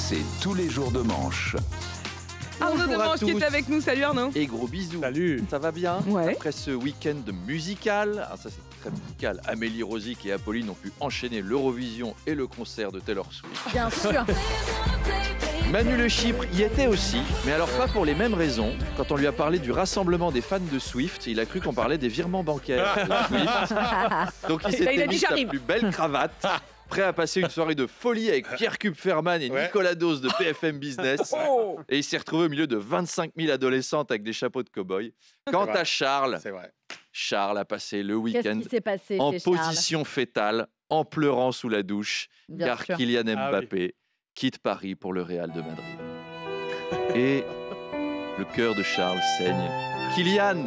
C'est tous les jours de manche. Arnaud Bonjour à Demange qui tous. est avec nous. Salut Arnaud. Et gros bisous. Salut. Ça va bien? Ouais. Après ce week-end musical, ça c'est très musical, Amélie Rosic et Apolline ont pu enchaîner l'Eurovision et le concert de Taylor Swift. Bien sûr. Manu Le Chypre y était aussi, mais alors pas pour les mêmes raisons. Quand on lui a parlé du rassemblement des fans de Swift, il a cru qu'on parlait des virements bancaires de Swift. Donc il Il a s'était dit, mis sa j'arrive. plus belle cravate, prêt à passer une soirée de folie avec Pierre Kupferman et Nicolas Dose de PFM Business. Et il s'est retrouvé au milieu de 25 000 adolescentes avec des chapeaux de cow-boy. Quant à Charles, C'est vrai. Charles a passé le Qu'est-ce week-end qui s'est passé en chez Charles? position fétale, en pleurant sous la douche, Bien car sûr. Kylian Ah Mbappé quitte Paris pour le Real de Madrid. Et le cœur de Charles saigne. Kylian,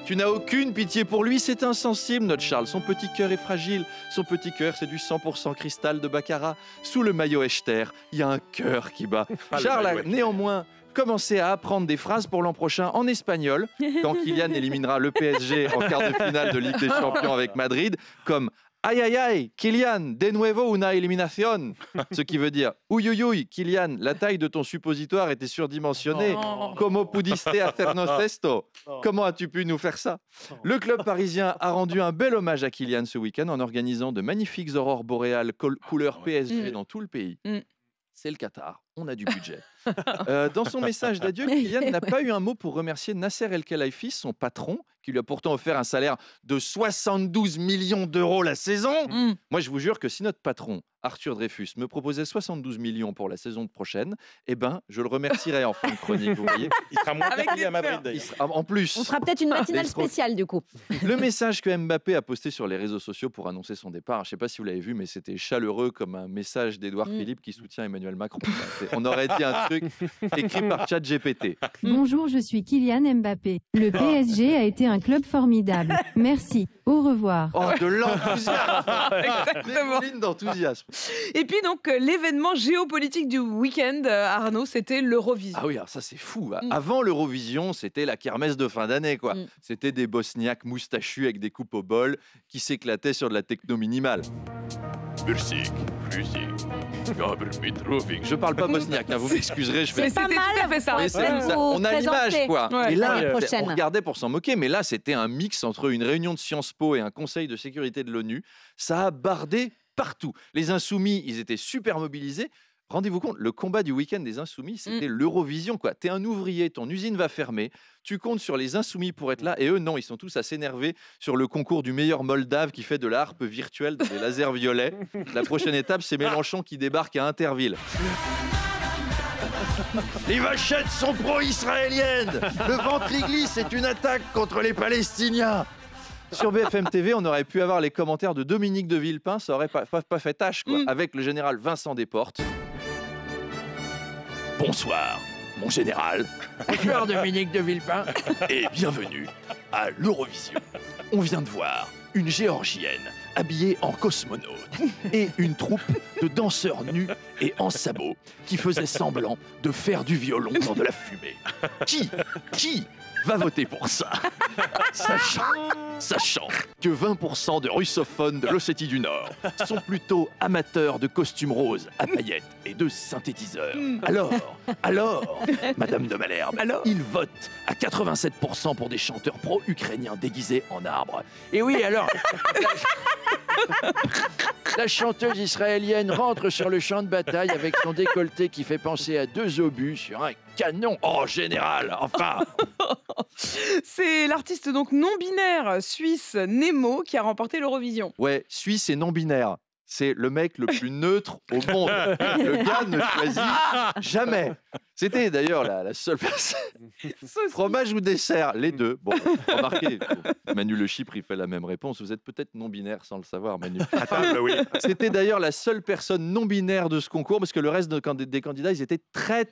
tu n'as aucune pitié pour lui, c'est insensible, notre Charles. Son petit cœur est fragile. Son petit cœur, c'est du 100% cristal de Baccarat. Sous le maillot Echter, il y a un cœur qui bat. Ah, le Charles a maillot Echter. néanmoins commencé à apprendre des phrases pour l'an prochain en espagnol, quand Kylian éliminera le PSG en quart de finale de Ligue des Champions avec Madrid, comme Aïe aïe aïe, Kylian, de nuevo una eliminación. Ce qui veut dire Uy uy uy, Kylian, la taille de ton suppositoire était surdimensionnée. Oh. Como pudiste hacernos esto? Comment as-tu pu nous faire ça? Le club parisien a rendu un bel hommage à Kylian ce week-end en organisant de magnifiques aurores boréales couleur PSG dans tout le pays. Mm. C'est le Qatar, on a du budget. Dans son message d'adieu, Kylian n'a pas eu un mot pour remercier Nasser El Khelaifi, son patron, qui lui a pourtant offert un salaire de 72 millions d'euros la saison. Mm. Moi, je vous jure que si notre patron, Arthur Dreyfus, me proposait 72 millions pour la saison prochaine, eh ben, je le remercierais en fin de chronique, vous voyez. Il sera moins Avec payé à des Madrid fleurs. d'ailleurs. En plus, On fera peut-être une matinale Les trop- spéciale du coup. le message que Mbappé a posté sur les réseaux sociaux pour annoncer son départ, je ne sais pas si vous l'avez vu, mais c'était chaleureux comme un message d'Édouard Philippe qui soutient Emmanuel Macron. On aurait dit un truc écrit par ChatGPT. Bonjour, je suis Kylian Mbappé. Le PSG a été un club formidable. Merci. Au revoir. Oh, de l'enthousiasme. Exactement. Des lignes d'enthousiasme. Et puis donc l'événement géopolitique du week-end, Arnaud, c'était l'Eurovision. Ah oui, alors ça c'est fou. Avant l'Eurovision, c'était la kermesse de fin d'année, quoi. Mm. C'était des Bosniaques moustachus avec des coupes au bol qui s'éclataient sur de la techno minimale. Je parle pas bosniaque, hein, vous m'excuserez, je fais C'est pas C'était mal. tout à fait ça. vous Mais pouvez c'est ça, vous on a l'image, présenter. quoi. Ouais. Et là, L'année prochaine. on regardait pour s'en moquer, mais là, c'était un mix entre une réunion de Sciences Po et un conseil de sécurité de l'ONU. Ça a bardé partout. Les Insoumis, ils étaient super mobilisés. Rendez-vous compte, le combat du week-end des Insoumis, c'était l'Eurovision, quoi. T'es un ouvrier, ton usine va fermer, tu comptes sur les Insoumis pour être là, et eux, non, ils sont tous à s'énerver sur le concours du meilleur Moldave qui fait de la harpe virtuelle, des lasers violets. La prochaine étape, c'est Mélenchon qui débarque à Interville. Les vachettes sont pro-israéliennes. Le ventre-glisse est une attaque contre les Palestiniens. Sur BFM TV, on aurait pu avoir les commentaires de Dominique de Villepin, ça aurait pas fait tâche, quoi, avec le général Vincent Desportes. Bonsoir, mon général. Bonsoir, Dominique de Villepin. Et bienvenue à l'Eurovision. On vient de voir une Géorgienne habillée en cosmonaute et une troupe de danseurs nus et en sabots qui faisaient semblant de faire du violon dans de la fumée. Qui va voter pour ça? Sachant que 20% de russophones de l'Ossétie du Nord sont plutôt amateurs de costumes roses à paillettes et de synthétiseurs. Alors, Madame de Malherbe, Alors ils votent à 87% pour des chanteurs pro-ukrainiens déguisés en arbres. Et oui, alors, la chanteuse israélienne rentre sur le champ de bataille avec son décolleté qui fait penser à deux obus sur un canon. Oh, général, enfin. C'est l'artiste donc non-binaire suisse Nemo qui a remporté l'Eurovision. Ouais, suisse et non-binaire. C'est le mec le plus neutre au monde. Le gars ne choisit jamais. C'était d'ailleurs la seule personne. Fromage ou dessert? Les deux. Bon, remarquez, Manu Le Chypre, il fait la même réponse. Vous êtes peut-être non-binaire sans le savoir, Manu. À table, oui. C'était d'ailleurs la seule personne non-binaire de ce concours, parce que le reste des candidats, ils étaient très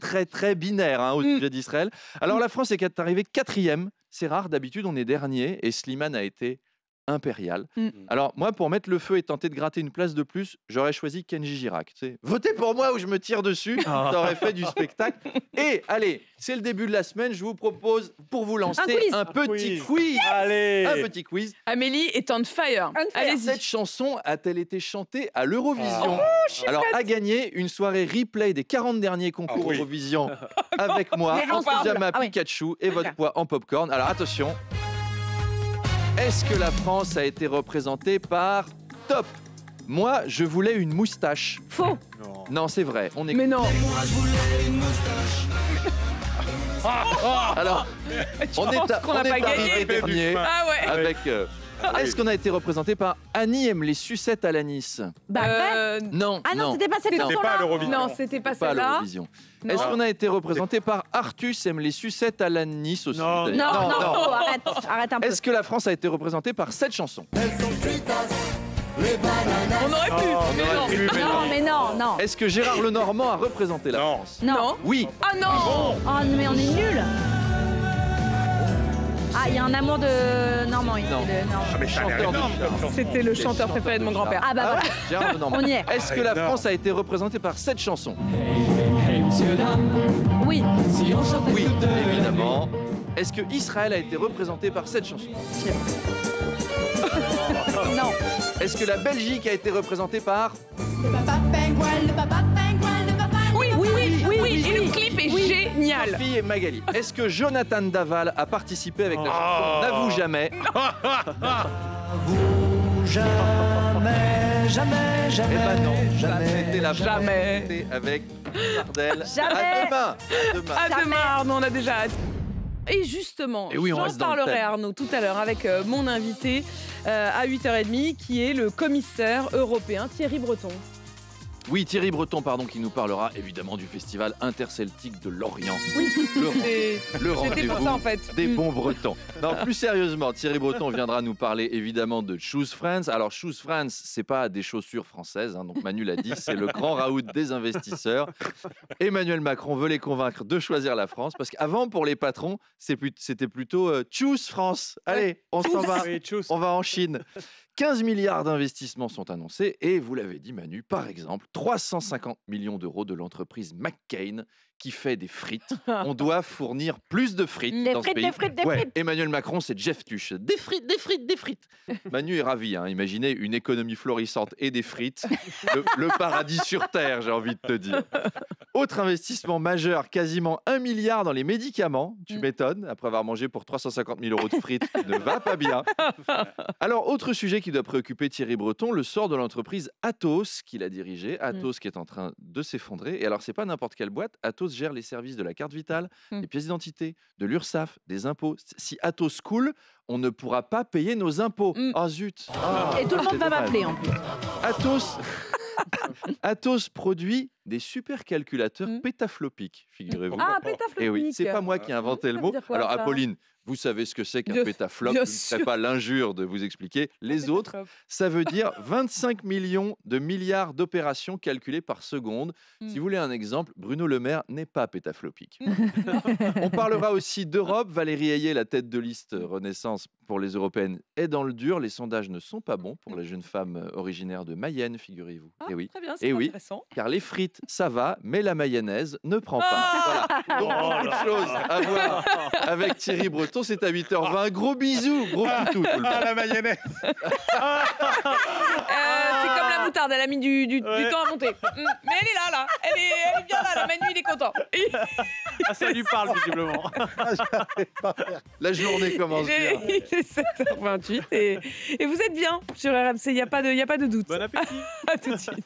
binaires au sujet d'Israël. Alors la France est arrivée 4e. C'est rare, d'habitude on est dernier, et Slimane a été impériale. Mm. Alors moi, pour mettre le feu et tenter de gratter une place de plus, j'aurais choisi Kenji Girac. Tu sais, votez pour moi ou je me tire dessus, ça aurait fait du spectacle. Et allez, c'est le début de la semaine, je vous propose pour vous lancer un petit quiz. Allez. Un petit quiz. Amélie est on fire. Allez-y. Cette chanson a-t-elle été chantée à l'Eurovision? Alors, à gagner une soirée replay des 40 derniers concours Eurovision avec moi, en pyjama Pikachu et votre poids en popcorn. Alors, attention. Est-ce que la France a été représentée par Top? Moi, je voulais une moustache. Faux. Non, c'est vrai. On est. Mais non. Alors, on est arrivé dernier Ah ouais. avec. Est-ce qu'on a été représenté par Annie aime les sucettes à l'anis? Bah ouais. Non. Ah non, c'était pas cette C'était pas à chanson-là. l'Eurovision. Non, c'était pas Pas à celle-là. l'Eurovision. Non. Est-ce qu'on a été représenté par Artus aime les sucettes à l'anis aussi? Non. d'ailleurs Non, arrête un peu. Est-ce que la France a été représentée par cette chanson? On aurait pu. Mais non. Non, mais non. Est-ce que Gérard Lenormand a représenté la Non. France? Non. Oui. Ah non. Oh, mais on est nuls. Ah, il y a un amour de Normand. Non. Ah, mais ça a l'air Chanteur de énorme Gérard. comme chanson. C'était le chanteur préféré de mon grand-père. Ah bah Ah voilà. ouais, Gérard Lenormand. On y est. Est-ce que la Énorme. France a été représentée par cette chanson? Oui. Oui, évidemment. Est-ce que Israël a été représenté par cette chanson? Non. Est-ce que la Belgique a été représentée par... Oui. Et le clip est génial. Sophie et Magali. Est-ce que Jonathan Daval a participé avec la chanson N'avoue jamais? Eh ben non, c'était la Jamais. C'était avec Bardel. Jamais. À demain. À demain, Arnaud, on a déjà hâte. Et justement, Et oui, on j'en reste dans le parlerai thème. Arnaud tout à l'heure avec mon invité à 8h30 qui est le commissaire européen Thierry Breton. Oui, Thierry Breton, pardon, qui nous parlera évidemment du festival interceltique de Lorient. Le Et le C'était pour rendez-vous ça en fait. des bons Bretons. Non, plus sérieusement, Thierry Breton viendra nous parler évidemment de Choose France. Alors, Choose France, c'est pas des chaussures françaises, hein, donc Manu l'a dit, c'est le grand raout des investisseurs. Emmanuel Macron veut les convaincre de choisir la France, parce qu'avant, pour les patrons, c'était plutôt Choose France. Allez, on s'en va. Oui, tchuss. On va en Chine. 15 milliards d'investissements sont annoncés et vous l'avez dit Manu, par exemple, 350 millions d'euros de l'entreprise McCain qui fait des frites. On doit fournir plus de frites Des dans ce frites, pays. des frites, des Ouais, frites. Emmanuel Macron, c'est Jeff Tuch. Des frites, des frites, des frites. Manu est ravi. Hein. Imaginez une économie florissante et des frites. Le paradis sur Terre, j'ai envie de te dire. Autre investissement majeur, quasiment 1 milliard dans les médicaments. Tu m'étonnes, après avoir mangé pour 350 000 euros de frites, ne va pas bien. Alors, autre sujet qui doit préoccuper Thierry Breton, le sort de l'entreprise Atos qu'il a dirigée. Atos qui est en train de s'effondrer. Et alors, c'est pas n'importe quelle boîte. Atos gère les services de la carte vitale, des pièces d'identité, de l'URSSAF, des impôts. Si Atos coule, on ne pourra pas payer nos impôts. Oh zut. Et tout le monde c'est va dommage. m'appeler en plus. Atos produit des supercalculateurs pétaflopiques, figurez-vous. Ah, pétaflopique. Et oui, c'est pas moi qui ai inventé le Ça veut mot. dire quoi, Alors, ça Apolline, vous savez ce que c'est qu'un Bien- pétaflop. bien Je ne ferai sûr. pas l'injure de vous expliquer. Les autres, ça veut dire 25 millions de milliards d'opérations calculées par seconde. Si vous voulez un exemple, Bruno Le Maire n'est pas pétaflopique. On parlera aussi d'Europe. Valérie Ayé, la tête de liste Renaissance pour les européennes, est dans le dur. Les sondages ne sont pas bons pour la jeune femme originaire de Mayenne, figurez-vous. Ah, Et oui. très bien, c'est Et oui, intéressant. car les frites, ça va, mais la mayonnaise ne prend pas. Voilà. Donc, beaucoup de choses à voir avec Thierry Breton. C'est à 8h20. Gros bisous, gros toutou, tout le monde. Ah, la mayonnaise. C'est comme la moutarde, elle a mis du temps à monter. Mais elle est là. Elle est bien là. Manu, il est content. Ah, ça lui parle, visiblement. La journée commence bien. Il est 7h28 et vous êtes bien sur RMC, il n'y a pas de doute. Bon appétit. À tout de suite.